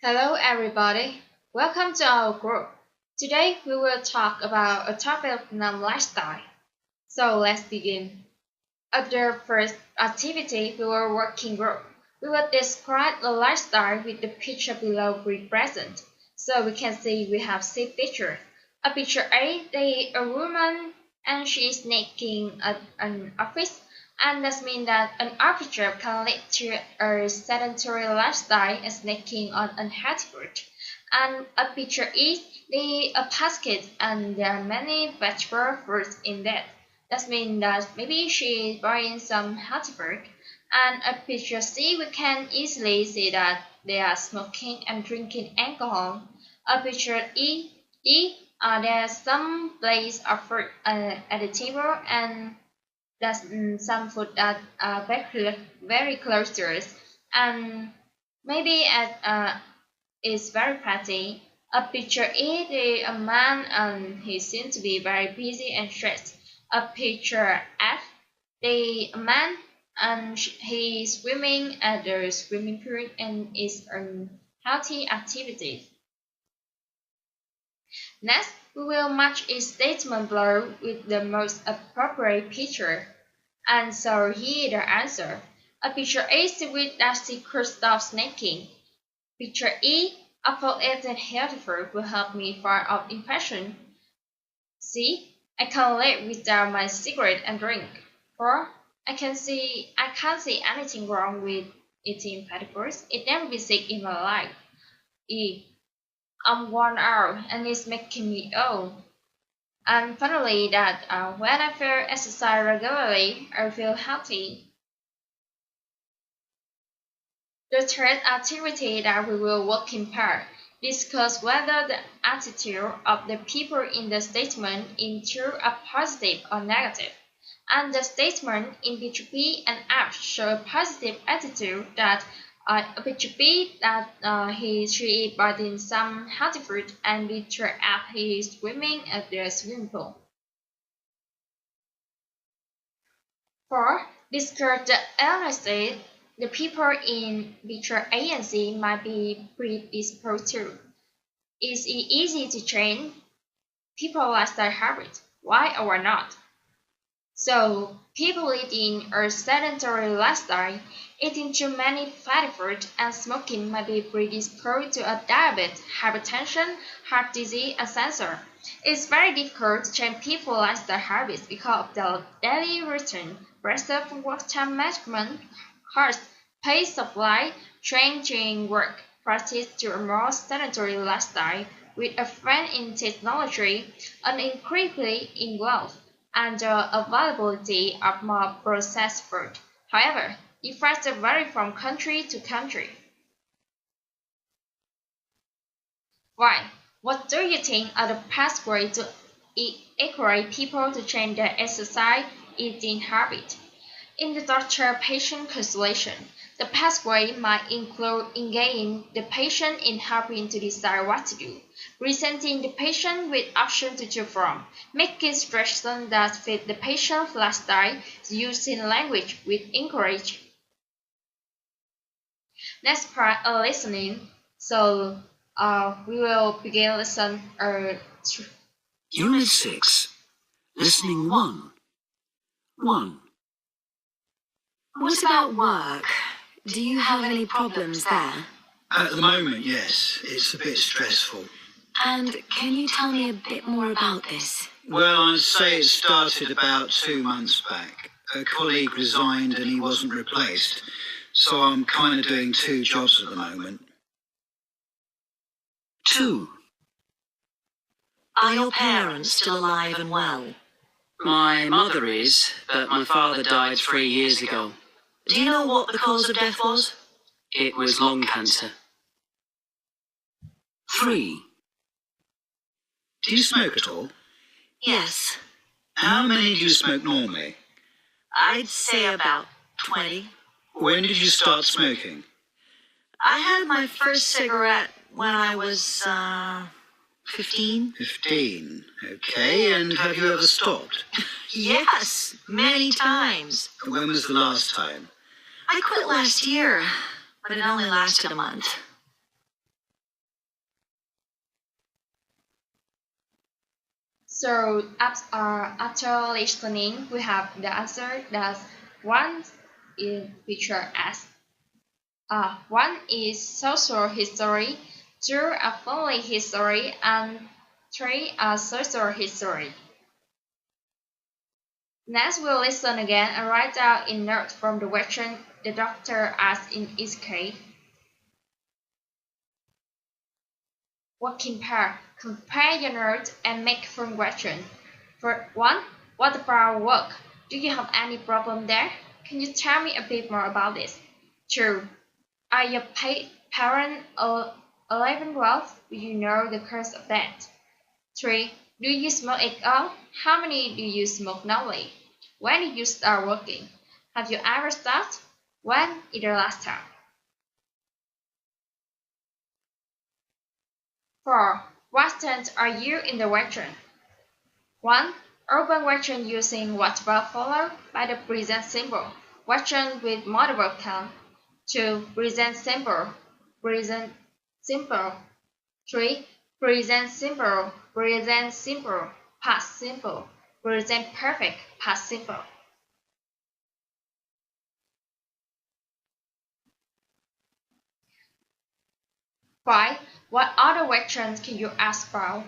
Hello everybody, welcome to our group. Today we will talk about a topic of non-lifestyle. So let's begin. At the first activity, we will working group. We will describe the lifestyle with the picture below represent. So we can see we have six pictures. A picture A, a woman and she is making an office. And that means that an office job can lead to a sedentary lifestyle and snacking on unhealthy food. And a picture is a basket and there are many vegetable fruits in that. That means that maybe she is buying some healthy food. And a picture C, we can easily see that they are smoking and drinking alcohol. A picture E, there's some place of fruit at the table and that's some food that are very close to us, and maybe is very pretty. A picture is a man and he seems to be very busy and stressed. A picture F, the man and he is swimming at the swimming pool and is a healthy activity. Next, we will match each statement below with the most appropriate picture. And so here the answer. A picture A with Dusty could stop snacking. Picture E, apple eaten healthy fruit will help me fire out impression. C, I can live without my cigarette and drink. 4. I can't see anything wrong with eating vegetables. It never be sick in my life. E, I'm worn out and it's making me ill. And finally, that when I feel exercise regularly, I feel healthy. The third activity that we will work in pair discuss whether the attitude of the people in the statement in two are positive or negative. And the statement in picture B and F show a positive attitude that picture B that she is buying some healthy food and picture F he is swimming at the swimming pool. 4. Discuss the illnesses the people in picture A and C might be predisposed to. Is it easy to change people lifestyle habits? Why or why not? So, people leading a sedentary lifestyle, eating too many fatty foods and smoking might be predisposed to a diabetes, hypertension, heart disease, and cancer. It's very difficult to change people's lifestyle habits because of their daily routine, pressure work time management, harsh pace of life, changing work practice to a more sedentary lifestyle with a friend in technology, and increasingly in wealth and the availability of more processed food. However, effects vary from country to country. Why? What do you think are the best ways to encourage people to change their exercise eating habit? In the doctor-patient consultation, the pathway might include engaging the patient in helping to decide what to do, presenting the patient with options to choose from, making suggestions that fit the patient's lifestyle, using language with encourage. Next part, listening. So we will begin lesson. Unit 6, Listening 1. 1. What about work? Do you have any problems there? At the moment, yes. It's a bit stressful. And can you tell me a bit more about this? Well, I'd say it started about 2 months back. A colleague resigned and he wasn't replaced. So I'm kind of doing 2 jobs at the moment. 2. Are your parents still alive and well? My mother is, but my father died 3 years ago. Do you know what the cause of death was? It was lung cancer. 3. Do you smoke at all? Yes. How many do you smoke normally? I'd say about 20. When did you start smoking? I had my first cigarette when I was 15. 15. Okay, and have you ever stopped? Yes, many times. When was the last time? I quit last year, but it only lasted a month. So after listening, we have the answer that one in picture as. One is social history, two a family history, and three a social history. Next, we'll listen again and write down in notes from the question the doctor asked in each case. Working pair. Compare your notes and make fun question. For 1. What about work? Do you have any problem there? Can you tell me a bit more about this? 2. Are your parents alive and well? Do you know the cause of that? 3. Do you smoke at all? How many do you smoke normally? When did you start working? Have you ever started? When is the last time? 4. What tense are you in the question? 1. Open question using what verb followed by the present simple. Question with multiple count. 2. Present simple. Present simple. 3. Present simple. Present simple. Past simple. Present perfect. Past simple. 5. What other questions can you ask about?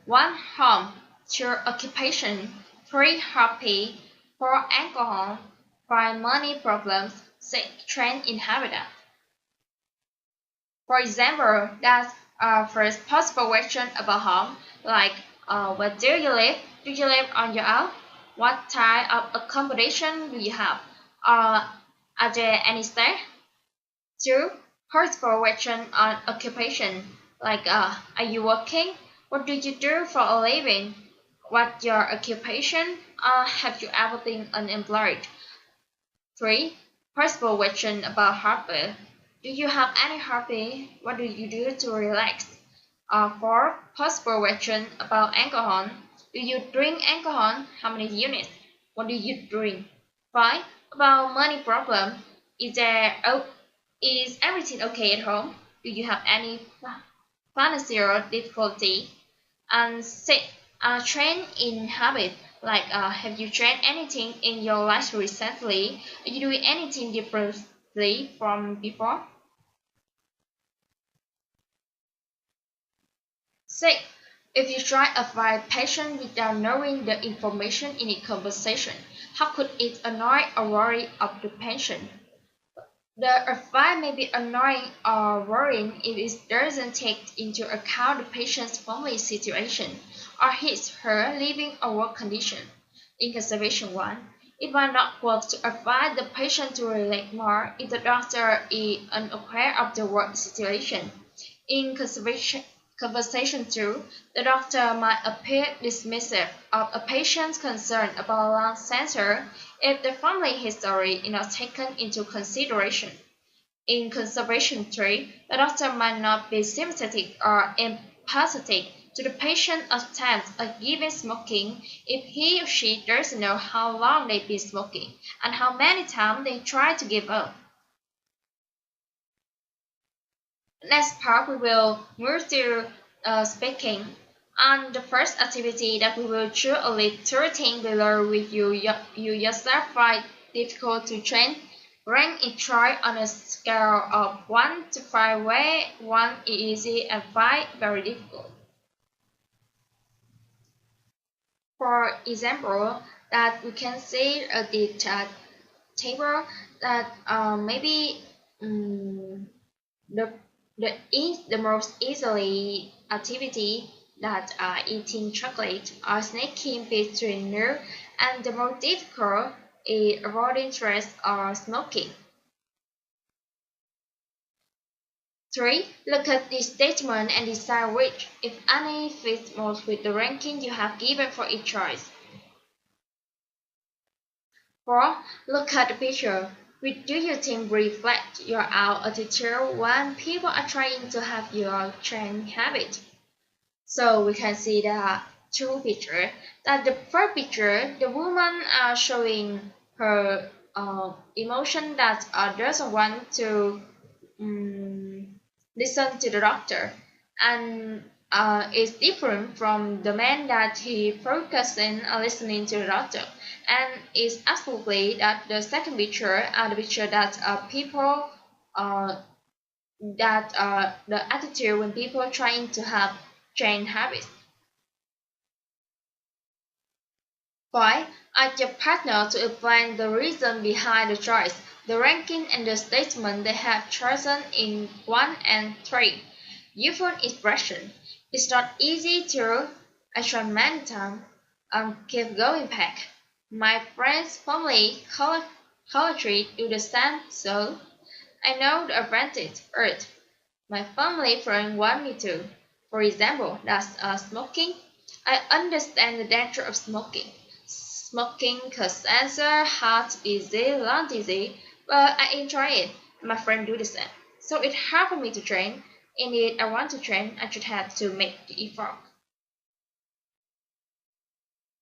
1. Home. 2. Occupation. 3. Hobby. 4. Alcohol. 5. Money problems. 6. Trend in habitat. For example, that's first possible question about home, like where do you live? Do you live on your own? What type of accommodation do you have? Are there any stairs? 2. Possible question on occupation, like are you working? What do you do for a living? What's your occupation? Have you ever been unemployed? 3. Possible question about hobby. Do you have any hobby? What do you do to relax? 4. Possible question about alcohol. Do you drink alcohol? How many units? What do you drink? 5. About money problem. Is everything okay at home? Do you have any financial difficulty? And 6. Trend in habit. Like, have you tried anything in your life recently? Are you doing anything differently from before? 6. If you try to avoid patient without knowing the information in a conversation, how could it annoy or worry of the patient? The advice may be annoying or worrying if it doesn't take into account the patient's family situation or his/her living or work condition. In consideration 1, it might not work to advise the patient to relax more if the doctor is unaware of the work situation. In conversation 2, the doctor might appear dismissive of a patient's concern about lung cancer if the family history is not taken into consideration. In consideration 3, the doctor might not be sympathetic or empathetic to the patient's attempt at giving smoking if he or she doesn't know how long they've been smoking and how many times they try to give up. Next part, we will move to speaking. And the first activity that we will choose a list 13 below with you yourself find difficult to train. Rank each try on a scale of 1 to 5 where 1 is easy and 5 very difficult. For example, that we can see the table that maybe the most easily activity that eating chocolate or snacking between meals, and the most difficult is avoiding stress or smoking. 3. Look at this statement and decide which, if any, fits most with the ranking you have given for each choice. 4. Look at the picture. Which do you think reflect your attitude when people are trying to have your change habit? So we can see the two pictures. That the first picture, the woman showing her emotion that doesn't want to listen to the doctor, and is different from the man that he focusing on listening to the doctor, and is absolutely that the second picture are the picture that people that the attitude when people are trying to have change habits. 5. Ask your partner to explain the reason behind the choice, the ranking and the statement they have chosen in 1 and 3. Useful expression. It's not easy to, I tried many times, keep going back. My friends, family, colleagues do the same, so I know the advantage. Earth. My family friend want me to. For example, that's smoking. I understand the danger of smoking. Smoking causes cancer, heart disease, lung disease, but I enjoy it. My friend do the same. So it hard for me to train. Indeed, I want to train, I should have to make the effort.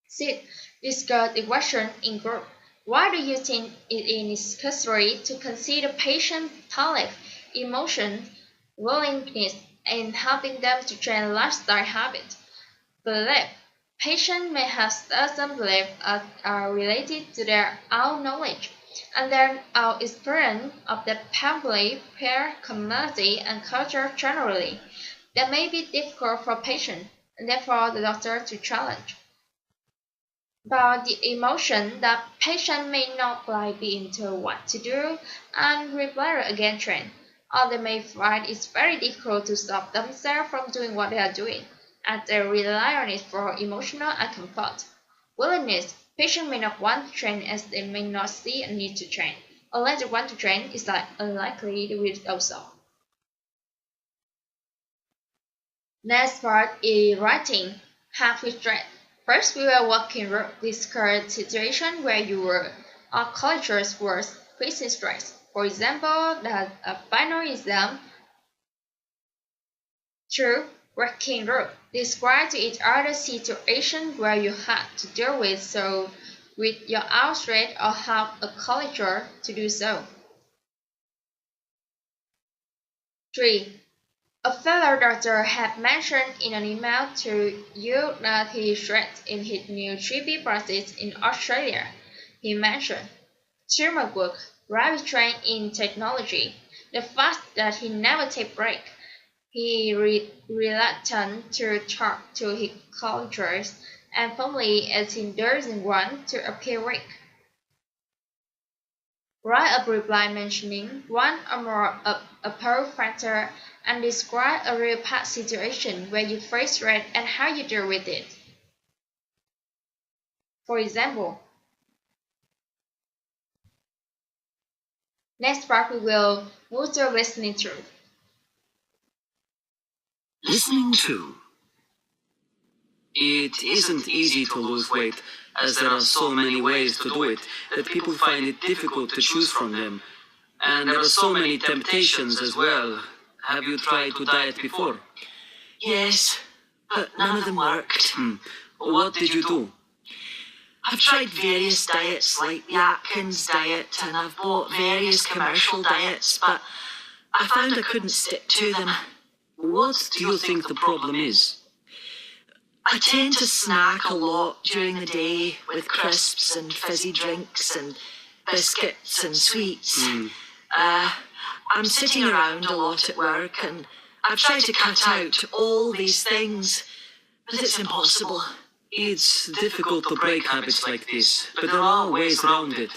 6. Discuss the question in group. Why do you think it is necessary to consider patient thoughts, emotions, willingness, and helping them to change lifestyle habits? Belief. Patients may have certain beliefs that are related to their own knowledge, and then our experience of the family, peer, community, and culture generally. That may be difficult for patients, and therefore the doctor to challenge. But the emotion that patient may not like being told what to do and rebel against trend, or they may find it very difficult to stop themselves from doing what they are doing, as they rely on it for emotional and comfort. Willingness. Patients may not want to train as they may not see a need to train. Unless they want to train, it's unlikely they will do so. Next part is writing. Have regret. First, we will walk in this current situation where you were or colleges were facing stress. For example, that a final exam. 2. Working group. Describe to each other situation where you had to deal with your outstretch or help a colleague to do so. 3. A fellow doctor had mentioned in an email to you that he stressed in his new GP practice in Australia. He mentioned teamwork work, rapid trained in technology, the fact that he never takes break. He reluctant to talk to his colleagues and family as he doesn't want to appear weak. Write a reply mentioning one or more of a per factor and describe a real past situation where you face stress and how you deal with it. For example, next part we will move to listening to. Listening to. It isn't easy to lose weight, as there are so many ways to do it that people find it difficult to choose from them. And there are so many temptations as well. Have you tried to diet before? Yes, but none of them worked. What did you do? I've tried various diets like the Atkins diet, and I've bought various commercial diets, but I found I couldn't stick to them. What do you think the problem is? I tend to snack a lot during the day with crisps and fizzy drinks and biscuits and sweets. I'm sitting around a lot at work, and I've tried to cut out all these things, but it's impossible. It's difficult to break habits like this, but there are ways around it.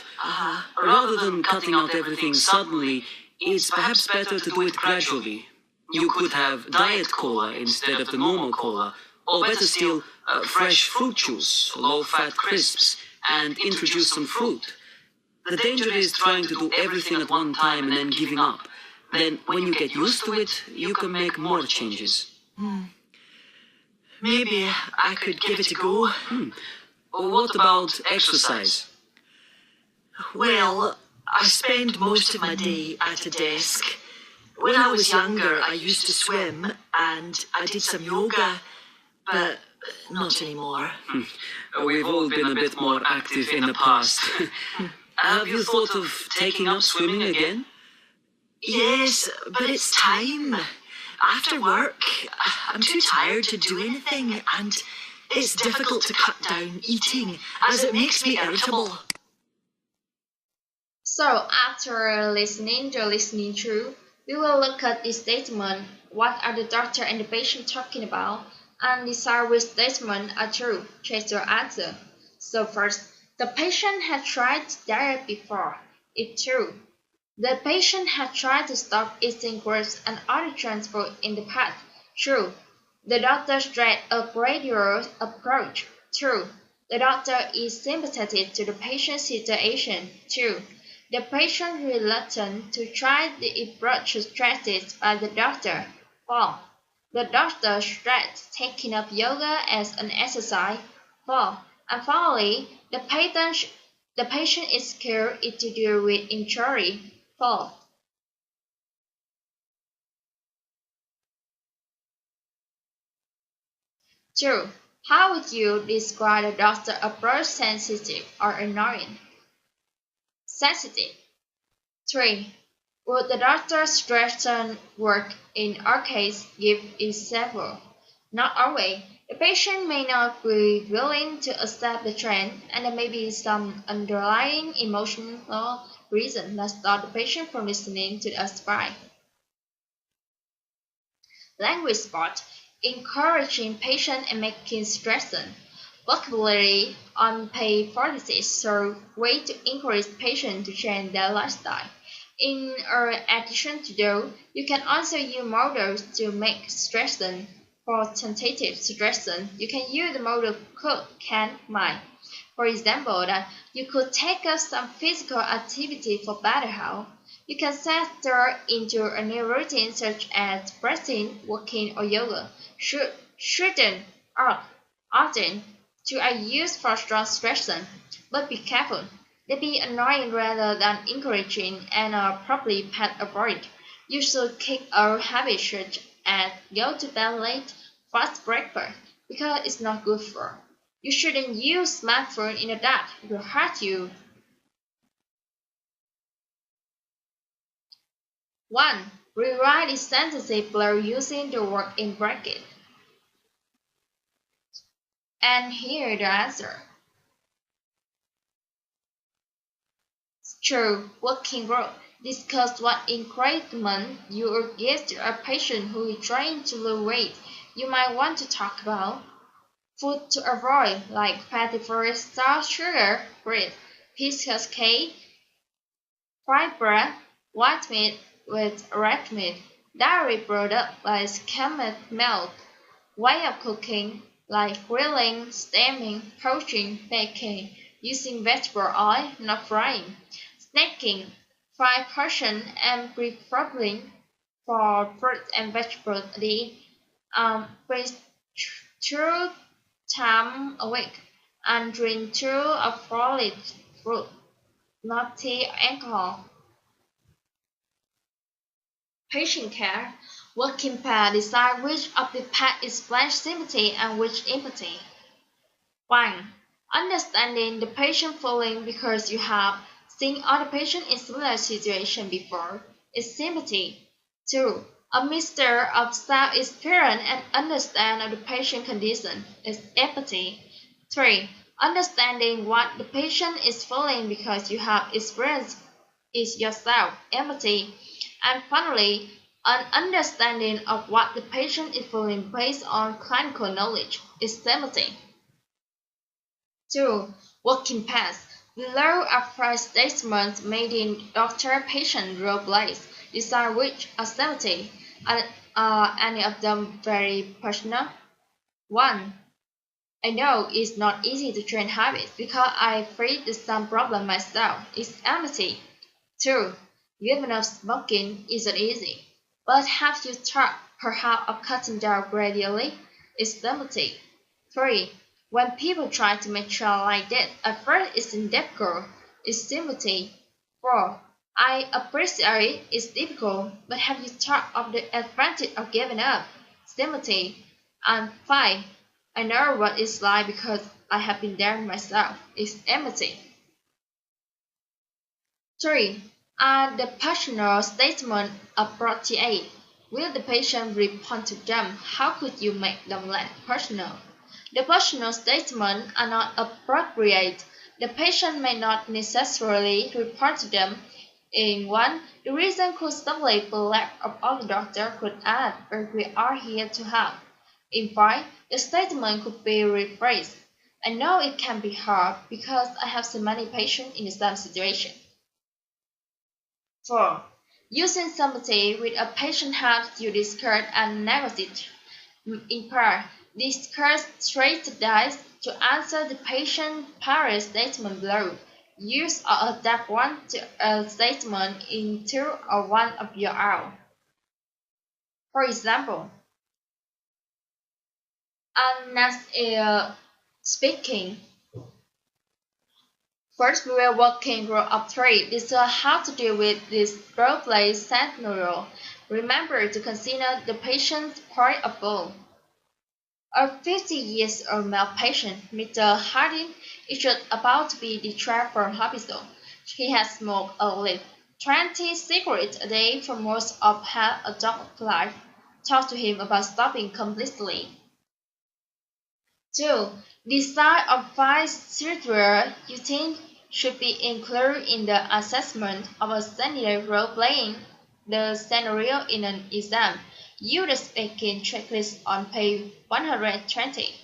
Rather than cutting out everything suddenly, it's perhaps better to do it gradually. You could have diet cola instead of the normal cola, or better still, fresh fruit juice, low-fat crisps, and introduce some fruit. The danger is trying to do everything at one time and then giving up. Then, when you get used to it, you can make more changes. Maybe I could give it a go. What about exercise? Well, I spend most of my day at a desk. When I was younger, I used to swim, and I did some yoga, but not anymore. We've all been a bit more active in the past. Have you thought of taking up swimming again? Yes, but it's time. After work, I'm too tired to do anything, and it's difficult to cut down eating as it makes me irritable. So after listening through, we will look at the statement, what are the doctor and the patient talking about, and decide which statements are true. Check your answer. So first, the patient had tried diet before. It's true. The patient had tried to stop eating grapes and other junk food in the past. True. The doctor tried a gradual approach. True. The doctor is sympathetic to the patient's situation. True. The patient reluctant to try the approach suggested by the doctor. False. The doctor stressed taking up yoga as an exercise. False. And finally, the patient is scared to deal with injury. False. True. How would you describe the doctor approach, sensitive or annoying? Sensitive. 3. Would the doctor's stressful work in our case give example? Not always. The patient may not be willing to accept the trend, and there may be some underlying emotional reason that stop the patient from listening to the advice. Language sport. Encouraging patient and making stressful. Vocabulary on page 46 show ways to encourage patients to change their lifestyle. In addition to those, you can also use models to make stressful. For tentative stressful, you can use the model could, can, might. For example, that you could take up some physical activity for better health. You can set into a new routine such as breathing, walking, or yoga. Shouldn't, ought, often, to are used for strong stressful, but be careful. They be annoying rather than encouraging and are probably pet avoid. You should kick out habits such as go to bed late, fast breakfast, because it's not good for. You shouldn't use smartphone in the dark, it will hurt you. 1. Rewrite the sentence below using the word in bracket. And here the answer. True. Working group. Discuss what encouragement you would give to a patient who is trying to lose weight. You might want to talk about food to avoid, like fatty foods, salt, sugar, bread, biscuits, cake, fried bread, white meat with red meat, dairy products like skimmed milk, way of cooking like grilling, steaming, poaching, baking, using vegetable oil, not frying, snacking, fry portion and preferably for fruit and vegetables breathe through time a week and drink through a solid fruit, not tea or alcohol. Patient care. Working pair decide which of the pair explains sympathy and which empathy. 1. Understanding the patient feeling because you have seen other patients in similar situation before is sympathy. 2. A mixture of self-experience and understanding of the patient condition is empathy. 3. Understanding what the patient is feeling because you have experienced it yourself, empathy. And finally, an understanding of what the patient is feeling based on clinical knowledge is sympathy. 2. Working pairs. Below are 5 statements made in doctor-patient role plays. Decide which are sympathy. Are any of them very personal? 1. I know it's not easy to train habits because I faced some problem myself. It's empathy. 2. Giving up smoking isn't easy, but have you thought perhaps of cutting down gradually? It's sympathy. 3. When people try to make sure like that, at first it's difficult. It's sympathy. 4. I appreciate it's difficult, but have you thought of the advantage of giving up? Sympathy. And 5. I know what it's like because I have been there myself. It's empathy. 3. The personal statement appropriate. Will the patient respond to them? How could you make them less personal? The personal statements are not appropriate. The patient may not necessarily report to them. In one, the reason could simply be lack of all the doctor could add, but we are here to help. In five, the statement could be rephrased. I know it can be hard because I have so many patients in the same situation. 4. Using sympathy with a patient helps you discard and negotiate. In part, discuss strategies to answer the patient's prior statement below. Use or adapt one to a statement into or one of your own. For example, next is speaking. First, we will working group of 3. Discuss how to deal with this role-play scenario. Remember to consider the patient's point of view. A 50-year-old male patient, Mr. Harding, is just about to be discharged from hospital. He has smoked at least 20 cigarettes a day for most of his adult life. Talk to him about stopping completely. 2. Decide on 5 scenarios you think should be included in the assessment of a candidate role-playing the scenario in an exam. Use the speaking checklist on page 120.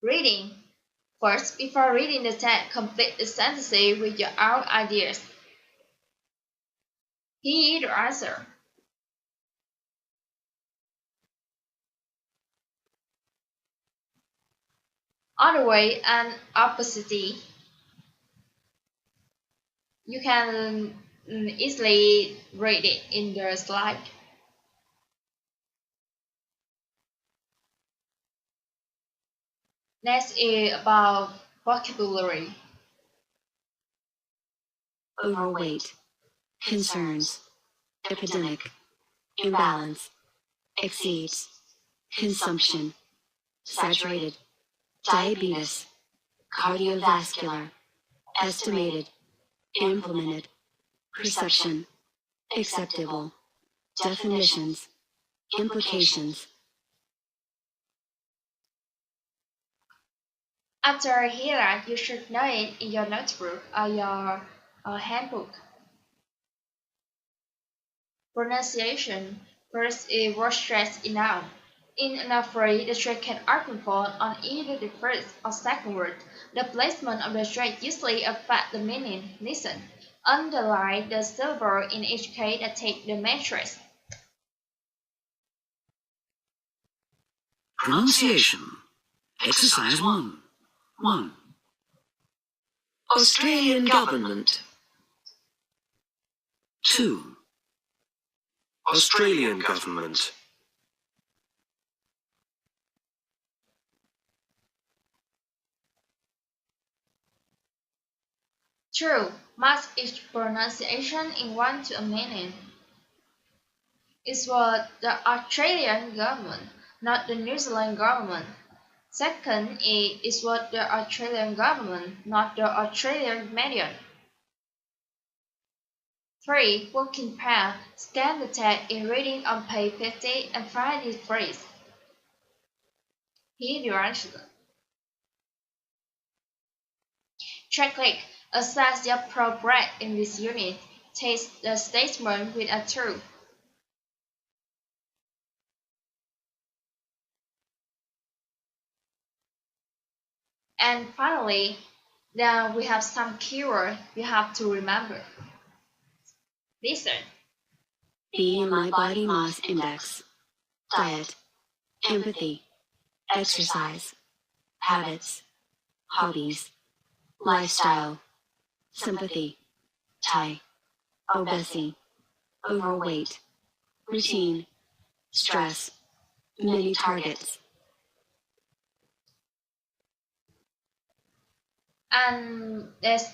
Reading. First, before reading the text, complete the sentence with your own ideas. Hear the answer. Other way and opposite. You can easily read it in the slide. Next is about vocabulary. Overweight, concerns, epidemic, imbalance, exceeds, consumption, saturated, diabetes, cardiovascular, estimated, implemented, perception, acceptable, definitions, implications. After here, you should know it in your notebook or your handbook. Pronunciation. First is word stress in noun. In a phrase, the stress can often fall on either the first or second word. The placement of the stress usually affects the meaning. Listen. Underline the syllable in each case that take the main stress. Pronunciation. Exercise 1. 1. Australian government. 2. Australian government. True. Match each pronunciation in one to a meaning. It's what the Australian government, not the New Zealand government. Second is what the Australian government, not the Australian media. 3. Working pair. Scan the text in reading on page 50 and find this phrase. Hear the answer. Check-click. Assess your progress in this unit. Test the statement with a true. And finally, then we have some keywords you have to remember. Listen. BMI body mass index, diet, empathy, exercise, habits, hobbies, lifestyle, sympathy, Thai, obesity, overweight, routine, stress, many targets. And this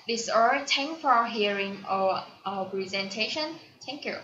is all. Thanks for hearing our presentation. Thank you.